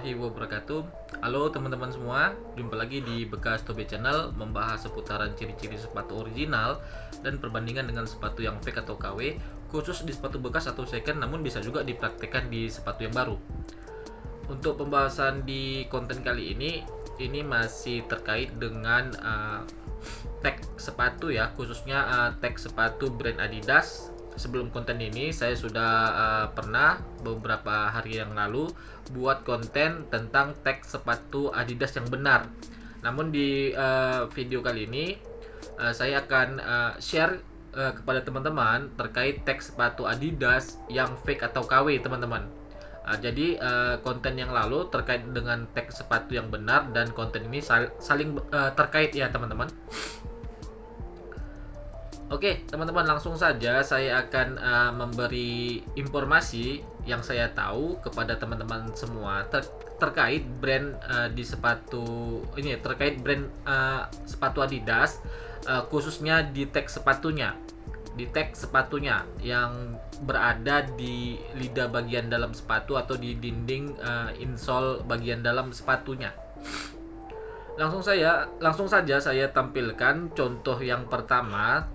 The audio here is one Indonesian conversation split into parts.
warahmatullahi wabarakatuh. Halo teman-teman semua, jumpa lagi di Bekas Tobe Channel, membahas seputaran ciri-ciri sepatu original dan perbandingan dengan sepatu yang fake atau KW, khusus di sepatu bekas atau second, namun bisa juga dipraktekkan di sepatu yang baru. Untuk pembahasan di konten kali ini masih terkait dengan tag sepatu ya, khususnya tag sepatu brand Adidas. Sebelum konten ini saya sudah pernah beberapa hari yang lalu buat konten tentang tag sepatu Adidas yang benar. Namun di video kali ini saya akan share kepada teman-teman terkait tag sepatu Adidas yang fake atau KW, teman-teman. Jadi konten yang lalu terkait dengan tag sepatu yang benar, dan konten ini saling terkait ya teman-teman. Oke teman-teman, langsung saja saya akan memberi informasi yang saya tahu kepada teman-teman semua terkait brand di sepatu ini, terkait brand sepatu Adidas, khususnya di tag sepatunya. Di tag sepatunya yang berada di lidah bagian dalam sepatu atau di dinding insole bagian dalam sepatunya. Langsung saja saya tampilkan contoh yang pertama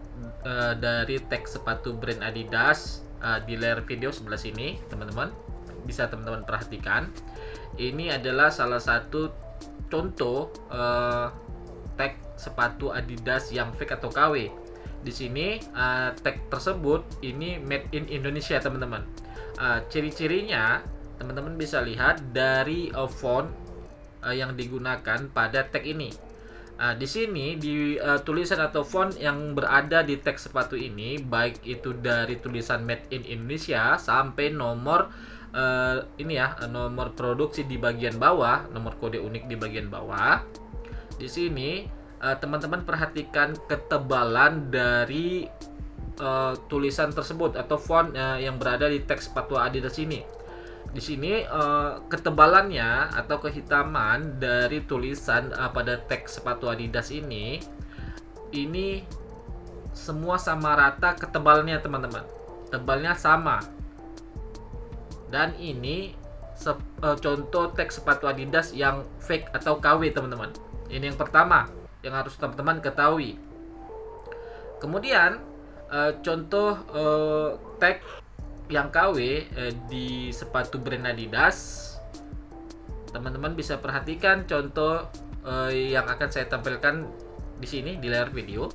dari tag sepatu brand Adidas di layar video sebelah sini, teman-teman. Bisa teman-teman perhatikan. Ini adalah salah satu contoh tag sepatu Adidas yang fake atau KW. Di sini tag tersebut ini made in Indonesia, teman-teman. Ciri-cirinya teman-teman bisa lihat dari font yang digunakan pada tag ini. Di sini di tulisan atau font yang berada di tag sepatu ini, baik itu dari tulisan made in Indonesia sampai nomor nomor produksi di bagian bawah, nomor kode unik di bagian bawah. Di sini teman-teman perhatikan ketebalan dari tulisan tersebut atau font yang berada di tag sepatu Adidas ini. Di sini ketebalannya atau kehitaman dari tulisan pada tag sepatu Adidas ini semua sama rata ketebalnya, teman-teman. Tebalnya sama. Dan ini contoh tag sepatu Adidas yang fake atau KW, teman-teman. Ini yang pertama yang harus teman-teman ketahui. Kemudian contoh tag yang KW di sepatu brand Adidas, teman-teman bisa perhatikan contoh yang akan saya tampilkan di sini di layar video.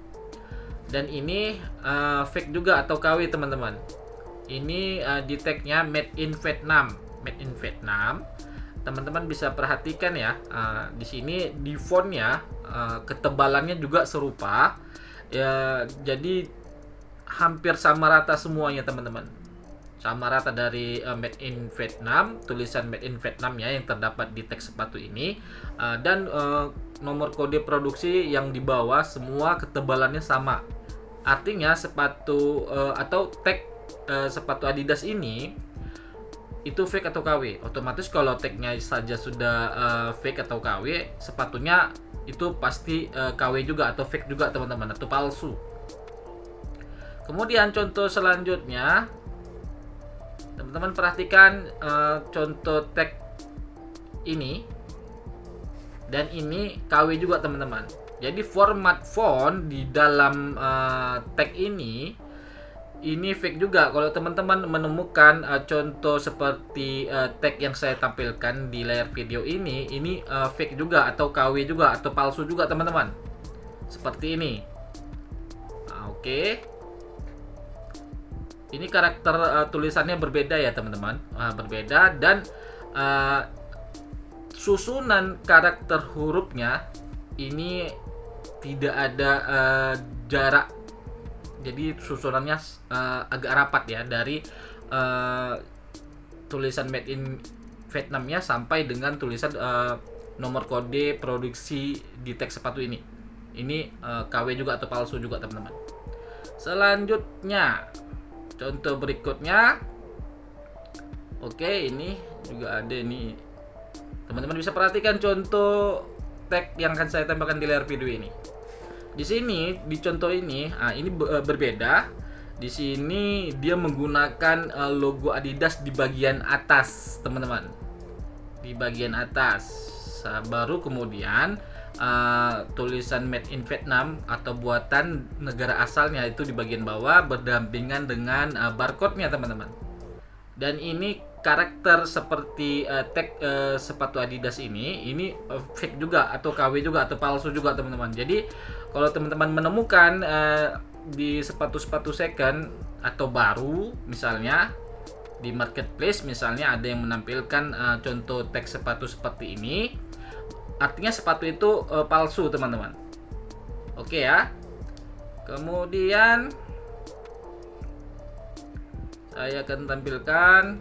Dan ini fake juga atau KW, teman-teman. Ini di tagnya made in Vietnam. Made in Vietnam. Teman-teman bisa perhatikan ya, di sini di fontnya ketebalannya juga serupa ya, jadi hampir sama rata semuanya, teman-teman. Sama rata dari made in Vietnam, tulisan made in Vietnam ya yang terdapat di tag sepatu ini, dan nomor kode produksi yang di bawah semua ketebalannya sama. Artinya sepatu atau tag sepatu Adidas ini itu fake atau KW. Otomatis kalau tagnya saja sudah fake atau KW, sepatunya itu pasti KW juga atau fake juga, teman-teman, atau palsu. Kemudian contoh selanjutnya, teman-teman perhatikan contoh tag ini, dan ini KW juga, teman-teman. Jadi format font di dalam tag ini fake juga. Kalau teman-teman menemukan contoh seperti tag yang saya tampilkan di layar video ini fake juga atau KW juga atau palsu juga, teman-teman. Seperti ini. Oke. Ini karakter tulisannya berbeda ya, teman-teman. Berbeda, dan susunan karakter hurufnya ini tidak ada jarak. Jadi susunannya agak rapat ya, dari tulisan made in Vietnamnya sampai dengan tulisan nomor kode produksi di tag sepatu ini. Ini KW juga atau palsu juga, teman-teman. Selanjutnya, contoh berikutnya. Oke, ini juga ada nih. Teman-teman bisa perhatikan contoh tag yang akan saya tempelkan di layar video ini. Di sini di contoh ini, ini berbeda. Di sini dia menggunakan logo Adidas di bagian atas, teman-teman. di bagian atas. Baru kemudian tulisan made in Vietnam atau buatan negara asalnya itu di bagian bawah berdampingan dengan barcode-nya teman-teman. Dan ini karakter seperti tag sepatu Adidas ini fake juga atau KW juga atau palsu juga teman-teman. Jadi kalau teman-teman menemukan di sepatu-sepatu second atau baru misalnya di marketplace misalnya ada yang menampilkan contoh tag sepatu seperti ini, artinya sepatu itu palsu teman-teman. Oke ya. Kemudian saya akan tampilkan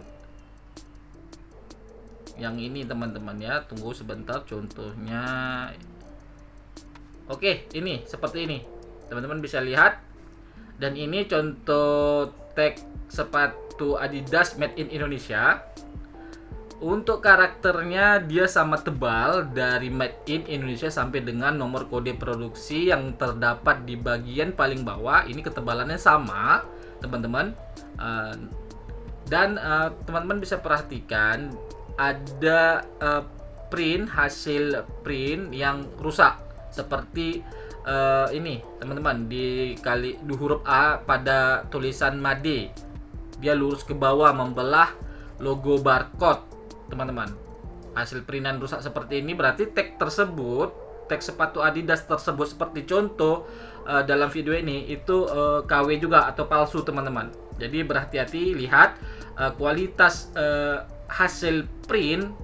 yang ini teman-teman ya. Tunggu sebentar contohnya. Oke, ini seperti ini. Teman-teman bisa lihat. Dan ini contoh tag sepatu Adidas made in Indonesia. Untuk karakternya dia sama tebal dari made in Indonesia sampai dengan nomor kode produksi yang terdapat di bagian paling bawah. Ini ketebalannya sama teman-teman. Dan teman-teman bisa perhatikan ada hasil print yang rusak seperti ini teman-teman, di huruf A pada tulisan Made dia lurus ke bawah membelah logo barcode teman-teman. Hasil printan rusak seperti ini berarti tag sepatu Adidas tersebut seperti contoh dalam video ini itu KW juga atau palsu teman-teman. Jadi berhati-hati, lihat kualitas hasil print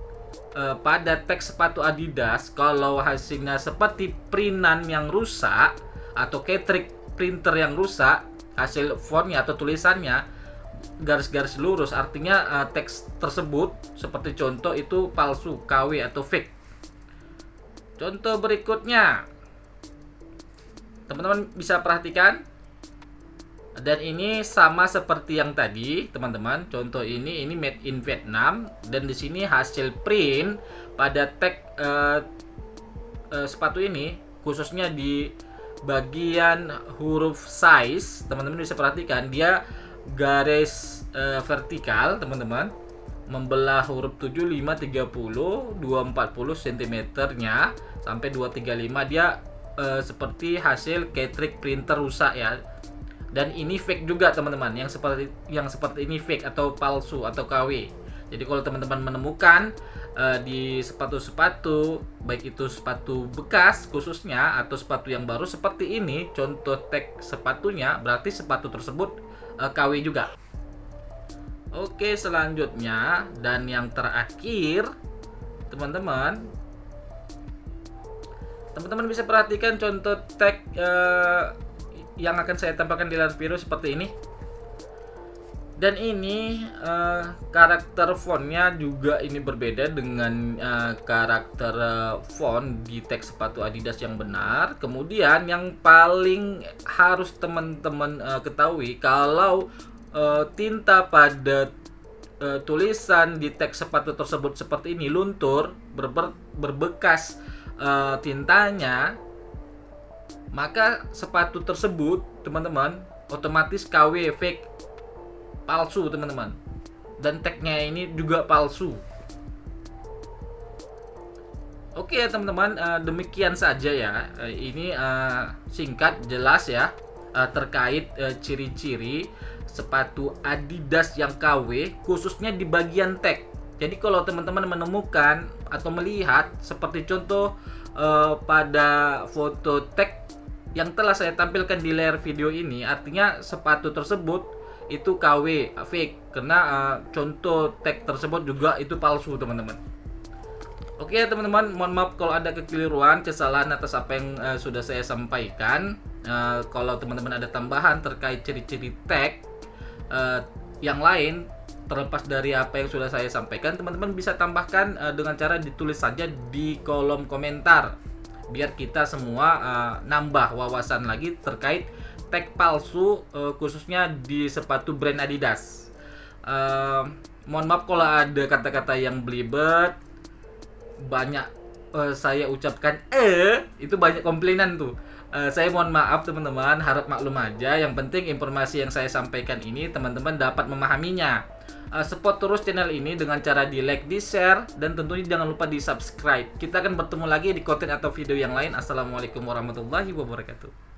pada tag sepatu Adidas. Kalau hasilnya seperti printan yang rusak atau Catrick printer yang rusak, hasil fontnya atau tulisannya garis-garis lurus, artinya teks tersebut seperti contoh itu palsu, KW atau fake. Contoh berikutnya teman-teman bisa perhatikan. Dan ini sama seperti yang tadi, teman-teman. Contoh ini made in Vietnam dan di sini hasil print pada tag sepatu ini khususnya di bagian huruf size. Teman-teman bisa perhatikan dia garis vertikal, teman-teman, membelah huruf 7, 5, 30, 240 cm-nya sampai 235. Dia seperti hasil Catrick printer rusak ya. Dan ini fake juga teman-teman, yang seperti ini fake atau palsu atau KW. Jadi kalau teman-teman menemukan di sepatu-sepatu, baik itu sepatu bekas khususnya atau sepatu yang baru seperti ini, contoh tag sepatunya, berarti sepatu tersebut KW juga. Oke, selanjutnya dan yang terakhir, teman-teman bisa perhatikan contoh tag yang akan saya tampilkan di layar video seperti ini. Dan ini karakter fontnya juga ini berbeda dengan karakter font di tag sepatu Adidas yang benar. Kemudian yang paling harus teman-teman ketahui, kalau tinta pada tulisan di tag sepatu tersebut seperti ini luntur, berbekas tintanya, maka sepatu tersebut teman-teman otomatis KW, fake, palsu teman-teman. Dan tagnya ini juga palsu. Oke ya teman-teman, demikian saja ya. Ini singkat jelas ya terkait ciri-ciri sepatu Adidas yang KW khususnya di bagian tag. Jadi kalau teman-teman menemukan atau melihat seperti contoh pada foto tag yang telah saya tampilkan di layar video ini, artinya sepatu tersebut itu KW, fake, karena contoh tag tersebut juga itu palsu teman-teman. Oke ya teman-teman, mohon maaf kalau ada kekeliruan, kesalahan atas apa yang sudah saya sampaikan. Kalau teman-teman ada tambahan terkait ciri-ciri tag yang lain terlepas dari apa yang sudah saya sampaikan, teman-teman bisa tambahkan dengan cara ditulis saja di kolom komentar, biar kita semua nambah wawasan lagi terkait tag palsu khususnya di sepatu brand Adidas. Mohon maaf kalau ada kata-kata yang belibet, banyak saya ucapkan itu banyak komplainan tuh. Saya mohon maaf teman-teman, harap maklum aja. Yang penting informasi yang saya sampaikan ini teman-teman dapat memahaminya. support terus channel ini dengan cara di like, di share, dan tentunya jangan lupa di subscribe. Kita akan bertemu lagi di konten atau video yang lain. Assalamualaikum warahmatullahi wabarakatuh.